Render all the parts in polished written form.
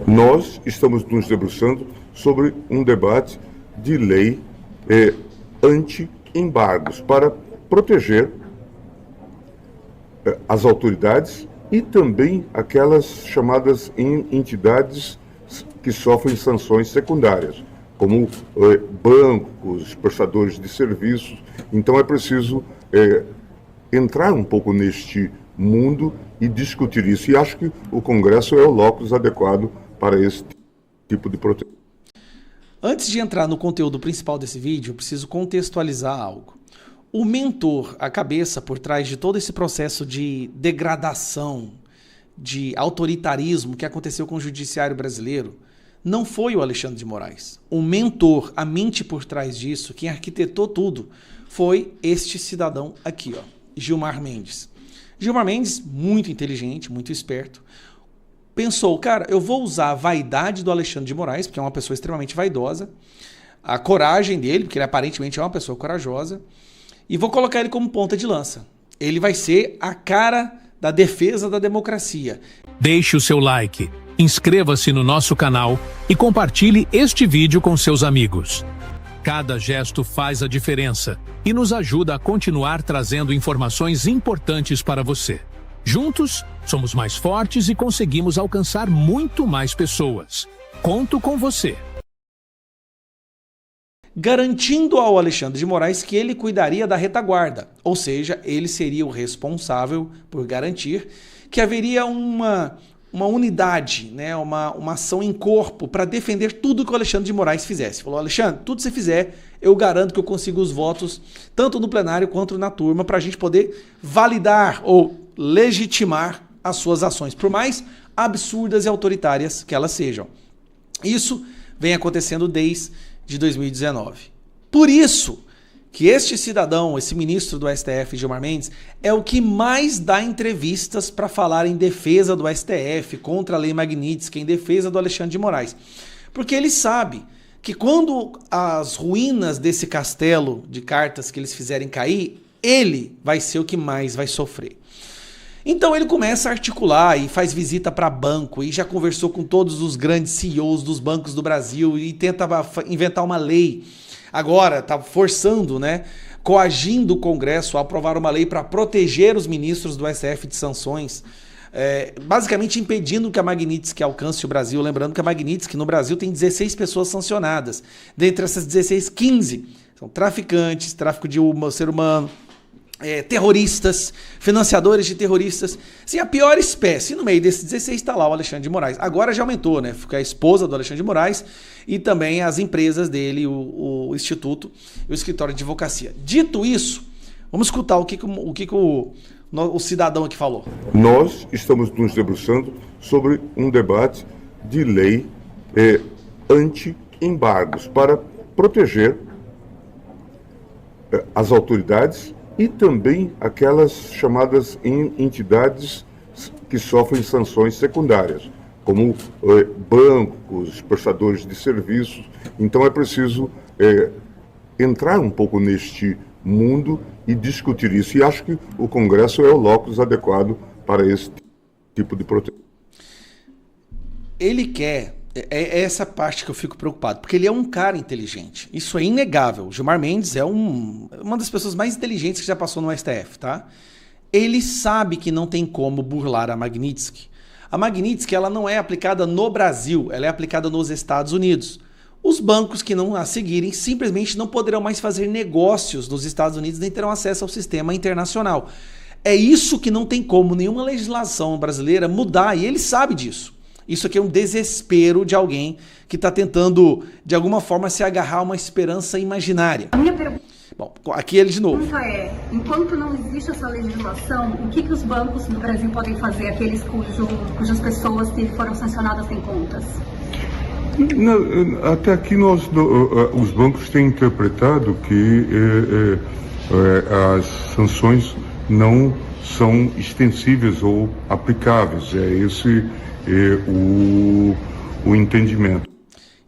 Nós estamos nos debruçando sobre um debate de lei anti-embargos para proteger as autoridades e também aquelas chamadas entidades que sofrem sanções secundárias, como bancos, prestadores de serviços. Então é preciso entrar um pouco neste mundo e discutir isso. E acho que o Congresso é o locus adequado para esse tipo de proteção. Antes de entrar no conteúdo principal desse vídeo, eu preciso contextualizar algo. O mentor, a cabeça por trás de todo esse processo de degradação, de autoritarismo que aconteceu com o judiciário brasileiro, não foi o Alexandre de Moraes. O mentor, a mente por trás disso, quem arquitetou tudo, foi este cidadão aqui, ó, Gilmar Mendes. Gilmar Mendes, muito inteligente, muito esperto, pensou, cara, eu vou usar a vaidade do Alexandre de Moraes, porque é uma pessoa extremamente vaidosa, a coragem dele, porque ele aparentemente é uma pessoa corajosa, e vou colocar ele como ponta de lança. Ele vai ser a cara da defesa da democracia. Deixe o seu like, inscreva-se no nosso canal e compartilhe este vídeo com seus amigos. Cada gesto faz a diferença e nos ajuda a continuar trazendo informações importantes para você. Juntos, somos mais fortes e conseguimos alcançar muito mais pessoas. Conto com você. Garantindo ao Alexandre de Moraes que ele cuidaria da retaguarda, ou seja, ele seria o responsável por garantir que haveria uma unidade, né, uma ação em corpo para defender tudo que o Alexandre de Moraes fizesse. Falou, Alexandre, tudo que você fizer, eu garanto que eu consigo os votos, tanto no plenário quanto na turma, para a gente poder validar ou legitimar as suas ações, por mais absurdas e autoritárias que elas sejam. Isso vem acontecendo desde 2019. Por isso que este cidadão, esse ministro do STF, Gilmar Mendes, é o que mais dá entrevistas para falar em defesa do STF, contra a Lei Magnitsky, em defesa do Alexandre de Moraes. Porque ele sabe que quando as ruínas desse castelo de cartas que eles fizerem cair, ele vai ser o que mais vai sofrer. Então ele começa a articular e faz visita para banco e já conversou com todos os grandes CEOs dos bancos do Brasil e tenta inventar uma lei. Agora está forçando, né, coagindo o Congresso a aprovar uma lei para proteger os ministros do STF de sanções, basicamente impedindo que a Magnitsky alcance o Brasil. Lembrando que a Magnitsky no Brasil tem 16 pessoas sancionadas. Dentre essas 16, 15 são traficantes, tráfico de ser humano, terroristas, financiadores de terroristas. Sim, a pior espécie. E no meio desses 16 está lá o Alexandre de Moraes. Agora já aumentou, né? Fica a esposa do Alexandre de Moraes e também as empresas dele, o Instituto e o Escritório de Advocacia. Dito isso, vamos escutar o que o cidadão aqui falou. Nós estamos nos debruçando sobre um debate de lei anti-embargos para proteger as autoridades e também aquelas chamadas entidades que sofrem sanções secundárias, como bancos, prestadores de serviços. Então é preciso entrar um pouco neste mundo e discutir isso. E acho que o Congresso é o locus adequado para esse tipo de proteção. Ele quer... É essa parte que eu fico preocupado, porque ele é um cara inteligente. Isso é inegável. O Gilmar Mendes é uma das pessoas mais inteligentes que já passou no STF, tá? Ele sabe que não tem como burlar a Magnitsky. A Magnitsky, ela não é aplicada no Brasil, ela é aplicada nos Estados Unidos. Os bancos que não a seguirem simplesmente não poderão mais fazer negócios nos Estados Unidos nem terão acesso ao sistema internacional. É isso que não tem como nenhuma legislação brasileira mudar, e ele sabe disso. Isso aqui é um desespero de alguém que está tentando, de alguma forma, se agarrar a uma esperança imaginária. A minha pergunta... Bom, aqui ele de novo. Enquanto não existe essa legislação, o que os bancos do Brasil podem fazer, aqueles cujas pessoas que foram sancionadas têm contas? Até aqui os bancos têm interpretado que as sanções não são extensíveis ou aplicáveis. É esse o entendimento.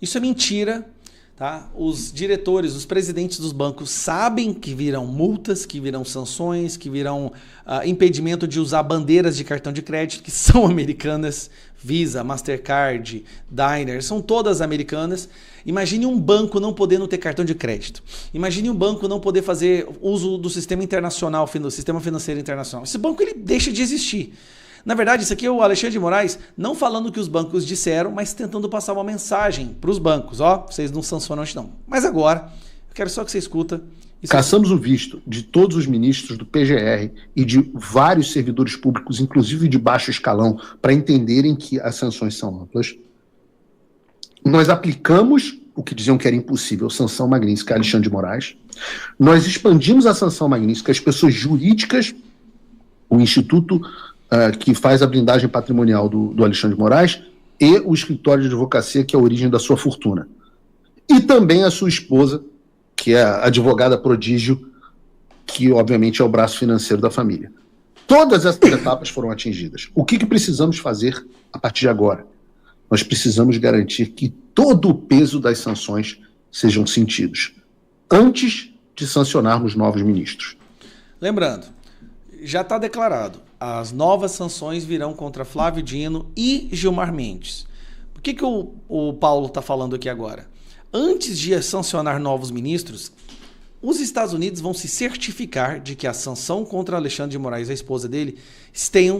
Isso é mentira. tá? Os diretores, os presidentes dos bancos sabem que virão multas, que virão sanções, que virão impedimento de usar bandeiras de cartão de crédito, que são americanas, Visa, Mastercard, Diners, são todas americanas. Imagine um banco não podendo ter cartão de crédito. Imagine um banco não poder fazer uso do sistema internacional, do sistema financeiro internacional. Esse banco ele deixa de existir. Na verdade, isso aqui é o Alexandre de Moraes não falando o que os bancos disseram, mas tentando passar uma mensagem para os bancos. Ó, vocês não sancionam isso não. Mas agora, eu quero só que você escuta. Caçamos o visto de todos os ministros do PGR e de vários servidores públicos, inclusive de baixo escalão, para entenderem que as sanções são amplas. Nós aplicamos o que diziam que era impossível, sanção Magnitsky, Alexandre de Moraes. Nós expandimos a sanção Magnitsky às pessoas jurídicas, o Instituto que faz a blindagem patrimonial do Alexandre de Moraes e o escritório de advocacia, que é a origem da sua fortuna. E também a sua esposa, que é a advogada prodígio, que obviamente é o braço financeiro da família. Todas essas etapas foram atingidas. O que precisamos fazer a partir de agora? Nós precisamos garantir que todo o peso das sanções sejam sentidos, antes de sancionarmos novos ministros. Lembrando, já está declarado, as novas sanções virão contra Flávio Dino e Gilmar Mendes. Por que o Paulo está falando aqui agora? Antes de sancionar novos ministros, os Estados Unidos vão se certificar de que a sanção contra Alexandre de Moraes e a esposa dele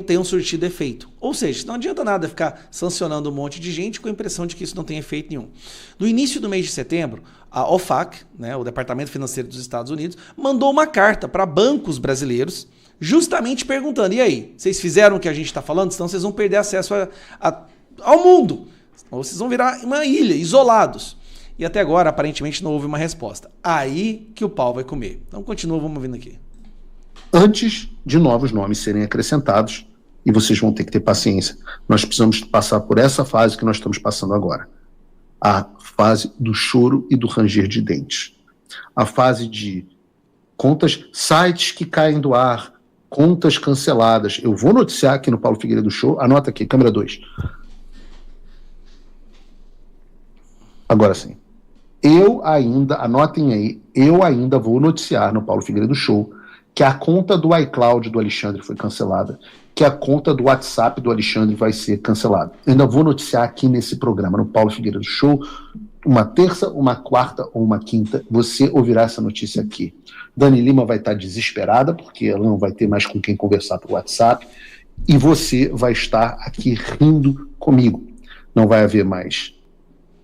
tenham surtido efeito. Ou seja, não adianta nada ficar sancionando um monte de gente com a impressão de que isso não tem efeito nenhum. No início do mês de setembro, a OFAC, né, o Departamento Financeiro dos Estados Unidos, mandou uma carta para bancos brasileiros justamente perguntando, e aí, vocês fizeram o que a gente está falando? Senão vocês vão perder acesso ao mundo. Ou vocês vão virar uma ilha, isolados. E até agora, aparentemente, não houve uma resposta. Aí que o pau vai comer. Então, continua, vamos vindo aqui. Antes de novos nomes serem acrescentados, e vocês vão ter que ter paciência, nós precisamos passar por essa fase que nós estamos passando agora. A fase do choro e do ranger de dentes. A fase de contas, sites que caem do ar, contas canceladas. Eu vou noticiar aqui no Paulo Figueiredo Show, anota aqui, câmera 2. Agora sim. Anotem aí, eu ainda vou noticiar no Paulo Figueiredo Show que a conta do iCloud do Alexandre foi cancelada, que a conta do WhatsApp do Alexandre vai ser cancelada. Eu ainda vou noticiar aqui nesse programa, no Paulo Figueiredo Show, uma terça, uma quarta ou uma quinta, você ouvirá essa notícia aqui. Dani Lima vai estar desesperada, porque ela não vai ter mais com quem conversar por WhatsApp, e você vai estar aqui rindo comigo. Não vai haver mais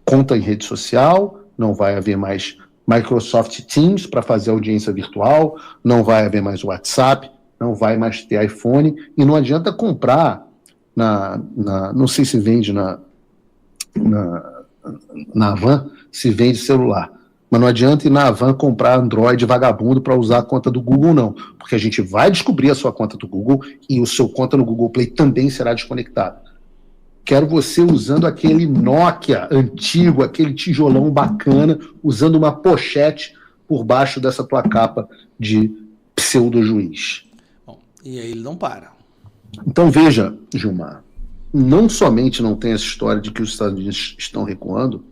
conta em rede social, não vai haver mais Microsoft Teams para fazer audiência virtual, não vai haver mais WhatsApp, não vai mais ter iPhone, e não adianta comprar não sei se vende na Havan, se vende celular, mas não adianta ir na Havan comprar Android vagabundo para usar a conta do Google, não, porque a gente vai descobrir a sua conta do Google e o seu conta no Google Play também será desconectado. Quero você usando aquele Nokia antigo, aquele tijolão bacana, usando uma pochete por baixo dessa tua capa de pseudo-juiz. Bom, e aí ele não para. Então veja, Gilmar, não somente não tem essa história de que os Estados Unidos estão recuando,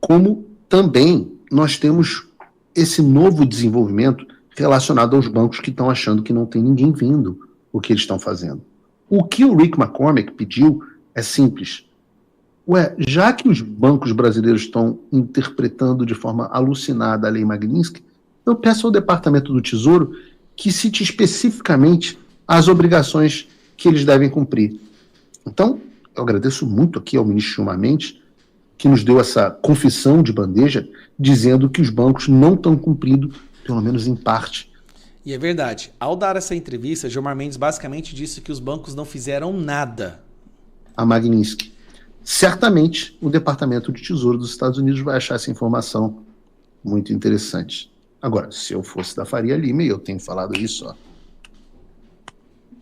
como também nós temos esse novo desenvolvimento relacionado aos bancos que estão achando que não tem ninguém vendo o que eles estão fazendo. O que o Rick McCormick pediu é simples. Já que os bancos brasileiros estão interpretando de forma alucinada a lei Magnitsky, eu peço ao Departamento do Tesouro que cite especificamente as obrigações que eles devem cumprir. Então, eu agradeço muito aqui ao ministro Gilmar Mendes, que nos deu essa confissão de bandeja, dizendo que os bancos não estão cumprindo, pelo menos em parte. E é verdade. Ao dar essa entrevista, Gilmar Mendes basicamente disse que os bancos não fizeram nada. A Magnitsky. Certamente o Departamento de Tesouro dos Estados Unidos vai achar essa informação muito interessante. Agora, se eu fosse da Faria Lima, e eu tenho falado isso,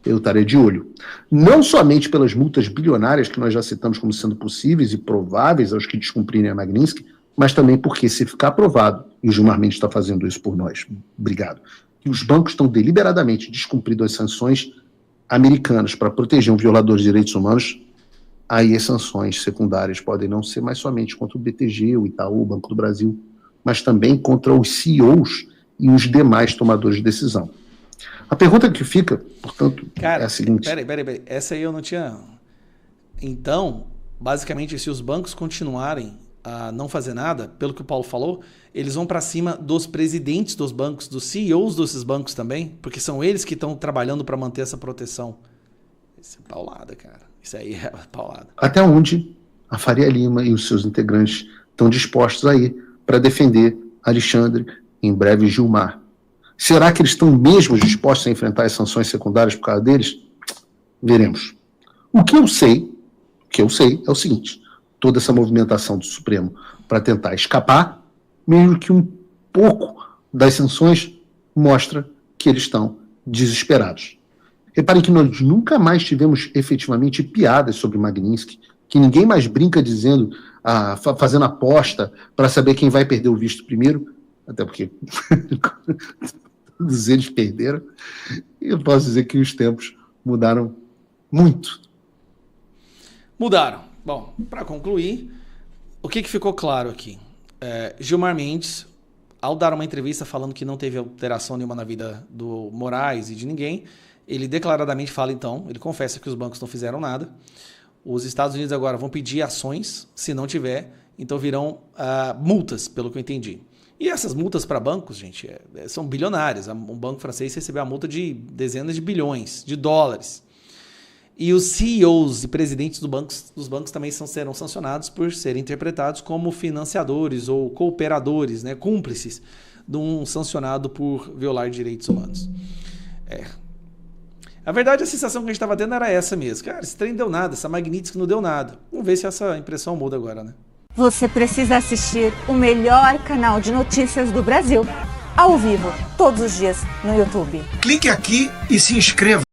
eu estaria de olho. Não somente pelas multas bilionárias que nós já citamos como sendo possíveis e prováveis aos que descumprirem a Magnitsky, mas também porque, se ficar provado, e o Gilmar Mendes está fazendo isso por nós, obrigado, que os bancos estão deliberadamente descumprindo as sanções americanas para proteger um violador de direitos humanos, aí as sanções secundárias podem não ser mais somente contra o BTG, o Itaú, o Banco do Brasil, mas também contra os CEOs e os demais tomadores de decisão. A pergunta que fica, portanto, cara, é a seguinte... Peraí. Essa aí eu não tinha... Então, basicamente, se os bancos continuarem a não fazer nada, pelo que o Paulo falou, eles vão para cima dos presidentes dos bancos, dos CEOs desses bancos também, porque são eles que estão trabalhando para manter essa proteção. Isso é paulada, cara. Isso aí é paulada. Até onde a Faria Lima e os seus integrantes estão dispostos a ir para defender Alexandre, em breve Gilmar? Será que eles estão mesmo dispostos a enfrentar as sanções secundárias por causa deles? Veremos. O que eu sei é o seguinte: toda essa movimentação do Supremo para tentar escapar, mesmo que um pouco das sanções, mostra que eles estão desesperados. Reparem que nós nunca mais tivemos efetivamente piadas sobre Magnitsky, que ninguém mais brinca dizendo, fazendo aposta para saber quem vai perder o visto primeiro, até porque todos eles perderam. E eu posso dizer que os tempos mudaram muito. Mudaram. Bom, para concluir, o que ficou claro aqui? Gilmar Mendes, ao dar uma entrevista falando que não teve alteração nenhuma na vida do Moraes e de ninguém, ele declaradamente fala, então, ele confessa que os bancos não fizeram nada. Os Estados Unidos agora vão pedir ações, se não tiver, então virão multas, pelo que eu entendi. E essas multas para bancos, gente, são bilionárias. Um banco francês recebeu a multa de dezenas de bilhões de dólares. E os CEOs e presidentes dos bancos também serão sancionados por serem interpretados como financiadores ou cooperadores, né, cúmplices de um sancionado por violar direitos humanos. A verdade, a sensação que a gente estava tendo era essa mesmo. Cara, esse trem deu nada, essa Magnitsky não deu nada. Vamos ver se essa impressão muda agora, né? Você precisa assistir o melhor canal de notícias do Brasil, ao vivo, todos os dias, no YouTube. Clique aqui e se inscreva.